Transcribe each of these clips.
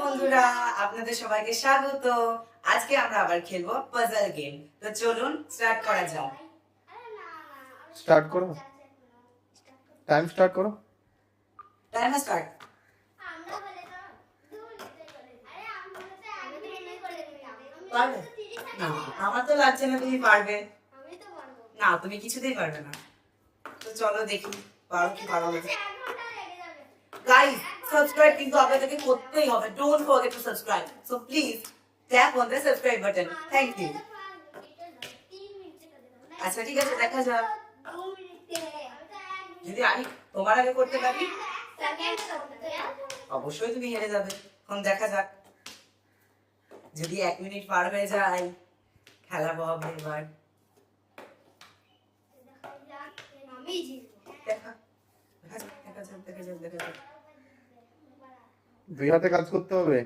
বন্ধুরা, আপনাদের সবাইকে স্বাগত। আজকে আমরা আবার খেলবো পাজল গেম। তো চলুন স্টার্ট করা যাক। স্টার্ট করো, টাইম স্টার্ট করো। Time start. পারবে না? আমার তো লাগছে না তুমি পারবে। না, তুমি কিছুতেই পারবে না। তো চলো দেখি পারো কি পারো না। গাইস, সাবস্ক্রাইব কিন্তু আপনাদেরকে করতেই হবে। Don't forget to subscribe. So please tap on the subscribe button. Thank you. আচ্ছা ঠিক আছে, দেখা যাক। যদি আমি তোমার আগে করতে পারি অবশ্যই তুমি হেরে যাবে। এখন দেখা যাক, যদি 1 মিনিট পার হয়ে যায় খেলা হবে এবার। দুই হাতে কাজ করতে হবে,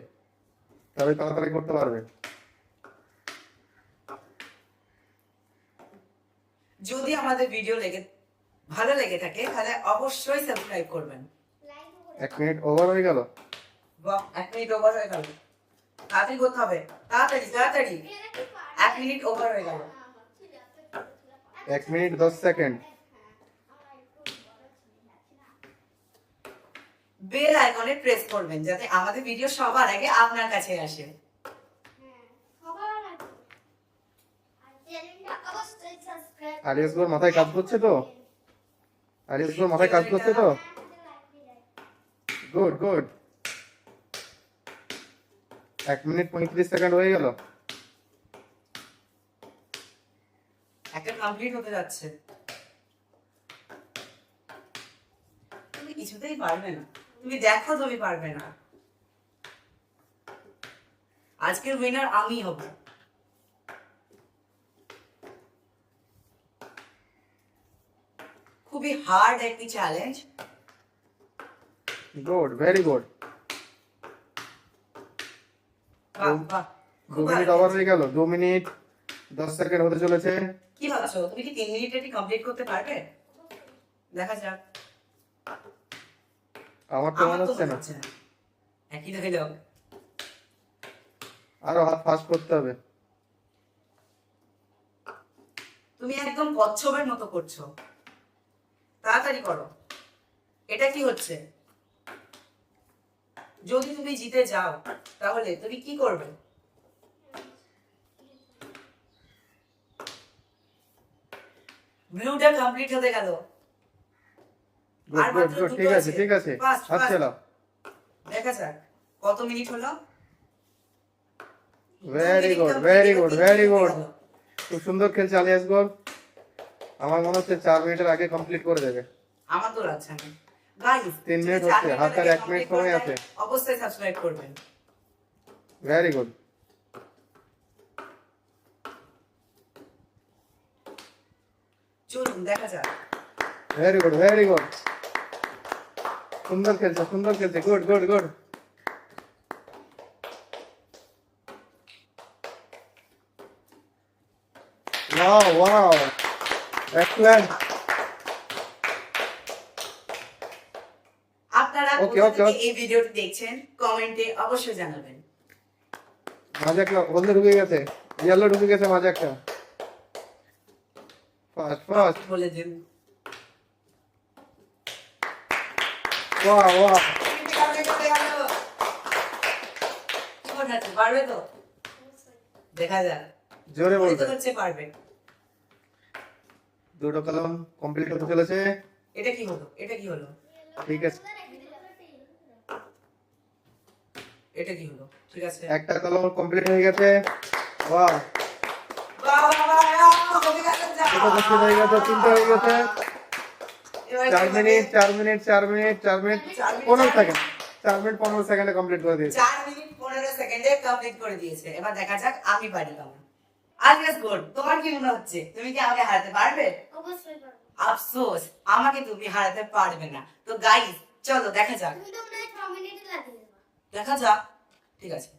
তবে তাড়াতাড়ি করতে পারবে। যদি আমাদের ভিডিও ভালো লেগে থাকে তাহলে অবশ্যই সাবস্ক্রাইব করবেন। 1 মিনিট ওভার হয়ে গেল। বাহ, 1 মিনিট ওভার হয়ে গেল। তাড়াতাড়ি করতে হবে, তাড়াতাড়ি তাড়াতাড়ি। 1 মিনিট ওভার হয়ে গেল। 1 মিনিট 10 সেকেন্ড। বেল আইকনে প্রেস করবেন যাতে আমাদের ভিডিও সবার আগে আপনার কাছে আসে। আরিয়াস গোর মাথায় কাজ করছে তো? আরিয়াস গোর মাথায় কাজ করছে তো? Good good. 1 মিনিট 35 সেকেন্ড হয়ে গেল। একটা কমপ্লিট হতে যাচ্ছে। তুমি কিছুতেই পারবে না। তুমি দেখো তুমি পারবে না। আজকের উইনার আমি হব। খুবই হার্ড একটি চ্যালেঞ্জ। Good, very good. বাহ বাহ। 2 মিনিট ওভার হয়ে গেল। 2 মিনিট 10 সেকেন্ড হতে চলেছে। কি ভাবছো, তুমি কি 3 মিনিটে কমপ্লিট করতে পারবে? দেখা যাক। আমার তো মনে হচ্ছে না। একই দেখে যাও। আরো হাত ফাস্ট করতে হবে। তুমি একদম কচ্ছপের মতো করছো। তাড়াতাড়ি করো। এটা কি হচ্ছে? যদি তুমি জিতে যাও তাহলে তুমি কি করবে? ব্লুটা কমপ্লিট হতে গেল। গুড গুড গুড, ঠিক আছে ঠিক আছে। হাত চালাও। দেখা যাক কত মিনিট হলো। Very good very good very good. খুব সুন্দর খেলছে আলিয়াস গোল। আমার মনে হচ্ছে 4 মিনিটের আগে কমপ্লিট করে দেবে। আমার তো লাগছে না। গাইস, 3 মিনিট হচ্ছে, হাতে 1 মিনিট সময় আছে। অবশ্যই সাবস্ক্রাইব করবেন। Very good. চলুন দেখা যাক। Very good very good. সুন্দর খেলছে সুন্দর খেলছে। Good good good. Wow wow, excellent. আপনারা ওকে, কোথা ওকে, থেকে ওকে। এই ভিডিওটি দেখছেন কমেন্টে অবশ্যই জানাবেন। মাঝে একটা হলদে ঢুকে গেছে, ইয়েলো ঢুকে গেছে মাঝে একটা। Fast fast. বলে দিন। Wow wow. পারবে তো? দেখা যাক। জোরে মনে বলবে। তো হচ্ছে পারবে। দুটো কলম কমপ্লিট হতে চলেছে। এটা কি হলো? এটা কি হলো? ঠিক আছে, এটা কি হলো? ঠিক আছে। একটা কলম কমপ্লিট হয়ে গেছে। ওয়াও, বাহ, বাহ, বাহ, হবে গেছে, যাও। দুটো কমপ্লিট হয়ে গেছে, তিনটে হয়ে গেছে। এবার 4 কি হবে? Minute 4 minute 4 minute 4 minute 15 second. 4 minute 15 সেকেন্ডে কমপ্লিট করে দিয়েছে। 4 মিনিট 15 সেকেন্ডে কমপ্লিট করে দিয়েছে। এবার দেখা যাক আমি পারি কেমন। আলিয়াস গুড, তোমার কি মনে হচ্ছে? তুমি কি আমাকে হারাতে পারবে? অবশ্যই পারবো। আফসোস, আমাকে তুমি হারাতে পারবে না। তো গাইস, চলো দেখা যাক। তুমি তো মনে হয় 6 মিনিটে লাগিয়ে দেবা। দেখা যাক। ঠিক আছে।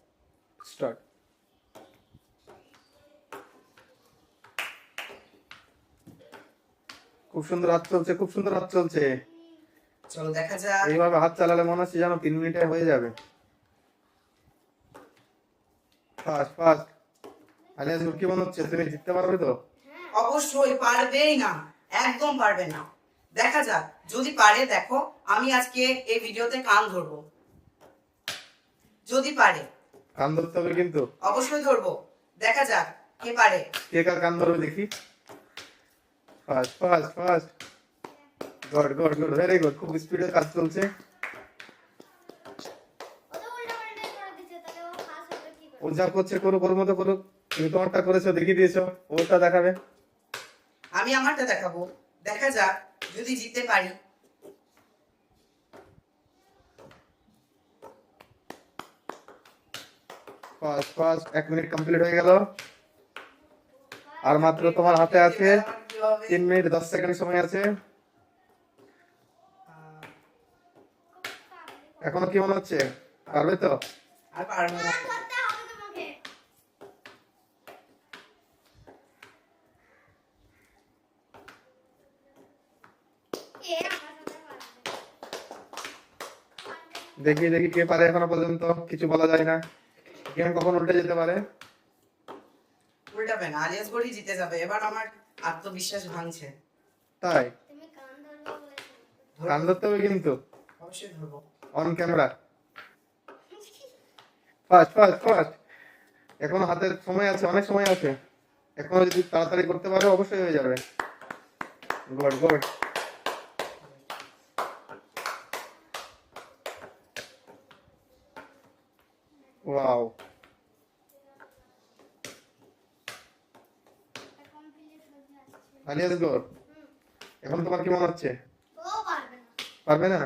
স্টার্ট। খুব সুন্দর হাত চলছে, খুব সুন্দর হাত চলছে। চলো দেখা যাক। এইভাবে হাত চালালে মনে হচ্ছে যেন 3 মিনিটে হয়ে যাবে। Fast fast. আলিয়াস কি মনে হচ্ছে তুমি জিততে পারবে তো? অবশ্যই পারবেই না, একদম পারবে না। দেখা যাক, যদি পারে দেখো আমি আজকে এই ভিডিওতে কান ধরবো, যদি পারে। কান ধরতে হবে কিন্তু। অবশ্যই ধরবো, দেখা যাক কে পারে। কে কার কান ধরবে দেখি। Fast fast fast. Good good good, very good. খুব স্পিডে কাজ চলছে। ও তো উল্টা পাল্টা করে দিচ্ছে, তাহলে ও ফার্স্ট হবে কি ও করে? যা করছে করো, ওর মতো করো। তুমি তোমারটা করেছো, দেখিয়ে দিয়েছো, ওটা দেখাবে। আমি আমারটা দেখাবো, দেখা যাক যদি জিততে পারি। ফাস্ট ফাস্ট, 1 মিনিট কমপ্লিট হয়ে গেল। আর মাত্র তোমার হাতে আছে 3 মিনিট 10 সেকেন্ড সময় আছে। এখনো কি মনে হচ্ছে পারবে তো? আর পারবো না। ধরতে হবে তোমাকে। এ আমার সাথে পারবে। দেখি দেখি কে পারে। এখনো পর্যন্ত কিছু বলা যায় না, গেম কখন উল্টে যেতে পারে। উল্টাবে না, আলিয়াস গড়ি জিতে যাবে। এবার আমার আত্মবিশ্বাস ভাঙছে। তাই তুমি কান ধরবে বলেছো। কান ধরতে হবে কিন্তু, অবশ্যই ধরবো। On camera. Fast fast fast. এখনো হাতের সময় আছে, অনেক সময় আছে। এখনো যদি তাড়াতাড়ি করতে পারো অবশ্যই হয়ে যাবে। Good good. ওয়াও। কমপ্লিট হয়ে যাচ্ছে। আলিয়াস গোর, এখন তোমার কি মনে হচ্ছে ও পারবে না। পারবে না?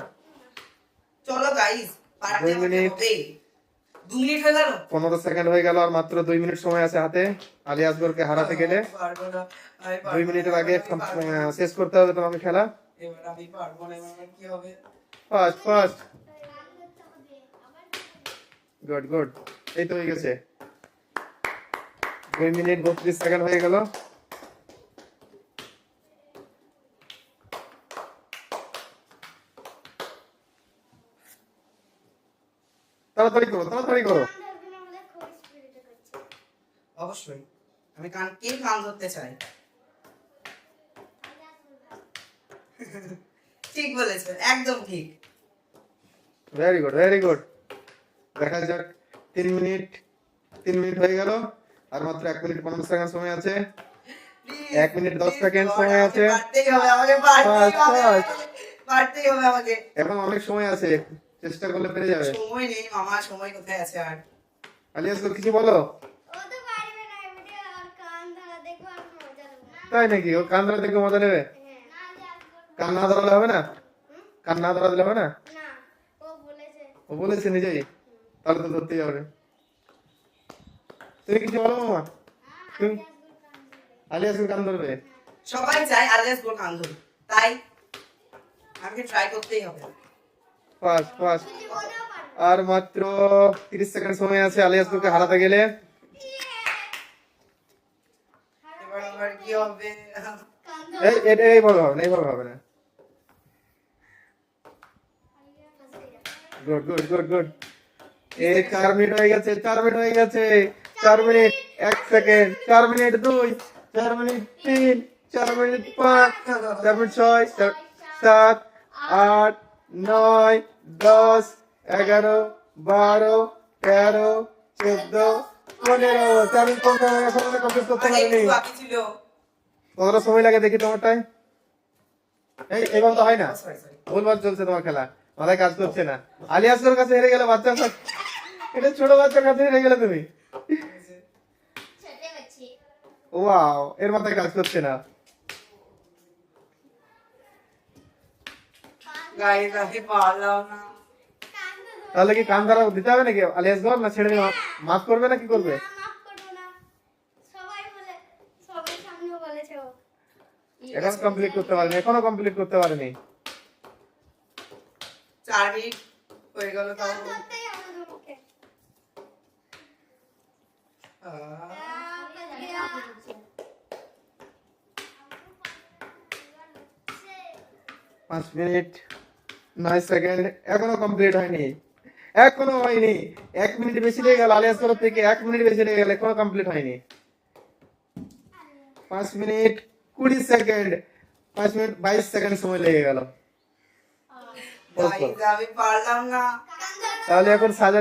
চলো গাইস, পারতে 2 মিনিট। হবে। 2 মিনিট হয়ে গেল। 15 সেকেন্ড হয়ে গেল, আর মাত্র 2 মিনিট সময় আছে হাতে। আলিয়াস গোরকে হারাতে গেলে পারবো না, আমি পারবো 2 না, মিনিটের এবার আগে আমি পারবো না। শেষ করতে হবে তোমাকে খেলা। এবার আমি পারবো না, এবার আমার কি হবে? Fast fast. কান ধরতে হবে। আবার গুড গুড। এই তো হয়ে গেছে। 2 মিনিট 32 সেকেন্ড হয়ে গেল। তাড়াতাড়ি করো, তাড়াতাড়ি করো। কান ধরবে না বলে খুব স্পিডে করছে। অবশ্যই আমি কান ধরতে চাই। ঠিক বলেছেন, একদম ঠিক। Very good very good. দেখা যাক। 3 মিনিট হয়ে গেল, আর মাত্র 1 মিনিট 15 সেকেন্ড সময় আছে। 1 মিনিট 10 সেকেন্ড সময় আছে। পারতেই হবে, আমাকে পারতেই ফাস্ট হবে, ফাস্ট। পারতেই হবে আমাকে। এখন অনেক সময় আছে, চেষ্টা করলে পেরে যাবে। সময় নেই মামা, সময় কোথায় আছে আর? আলিয়াস গোর কিছু বলো। ও তো পারবে না, এমনি আর কান ধরা দেখো আর মজা নেবে। তাই নাকি? ও কান ধরা দেখে মজা নেবে? হ্যাঁ, না যে আসবে। কান না ধরালে হবে না? কান না ধরালে হবে না? না, ও বলেছে। ও বলেছে নিজেই, তাহলে তো ধরতেই হবে। তুমি কিছু বলো মামা। তুমি আলিয়াস গোর কান ধরবে? সবাই চায় আলিয়াস গোর কান ধরুক, তাই আমাকে ট্রাই করতেই হবে। Fast fast. তুমি মনেও পারবে। আর মাত্র 30 সেকেন্ড সময় আছে আলিয়াস গোরকে হারাতে গেলে। এবার আমার কি হবে? কান এইভাবে হবে না, এইভাবে হবে না। Good good good good. এই 4 মিনিট হয়ে গেছে, 4 মিনিট হয়ে গেছে। 4 minute 1 second, 4 minute 2, 4 minute 3, 4 minute 5, 4 minute 6, 7, 8, 9, 10, 11, 12, 13, 14, 15। 4 minute এখন কমপ্লিট করতে আর পারিনি। একটু বাকি ছিল। কতটা সময় লাগে দেখি তোমারটাই। এইবার তো হয় না, Sorry, sorry. ভুলভাল চলছে তোমার খেলা, মাথায় কাজ করছে না। আলিয়াসের কাছে হেরে গেলে, বাচ্চার কাছে, এটা ছোট বাচ্চার কাছে হেরে গেলে তুমি। ছেটে গেছি। ওয়াও, এর মাথায় কাজ করছে না। Guys, আমি পারলাম না। কান তো ধরবে। তাহলে কি কান ধরা দিতে হবে নাকি আলিয়াস গর, না ছেড়ে দিবে? মাফ করবে না কি করবে? না, মাফ করবো না। সবাই বলে, সবাই সামনে বলেছে ও। এখন কমপ্লিট করতে পারেনি, এখনো কমপ্লিট করতে পারেনি। 4 মিনিট হয়ে গেল তাও। কান ধরতেই হবে তোমাকে। পাঁচ মিনিট 9 সেকেন্ড, এখনো কমপ্লিট হয়নি। এখনো হয়নি, 1 মিনিট বেশি লেগে গেল আলিয়াস তরফ থেকে, 1 মিনিট বেশি লেগে গেল, এখনো কমপ্লিট হয়নি। 5 মিনিট 20 সেকেন্ড, 5 মিনিট 22 সেকেন্ড সময় লেগে গেল। গাইস আমি পারলাম না। তাহলে এখন সাজা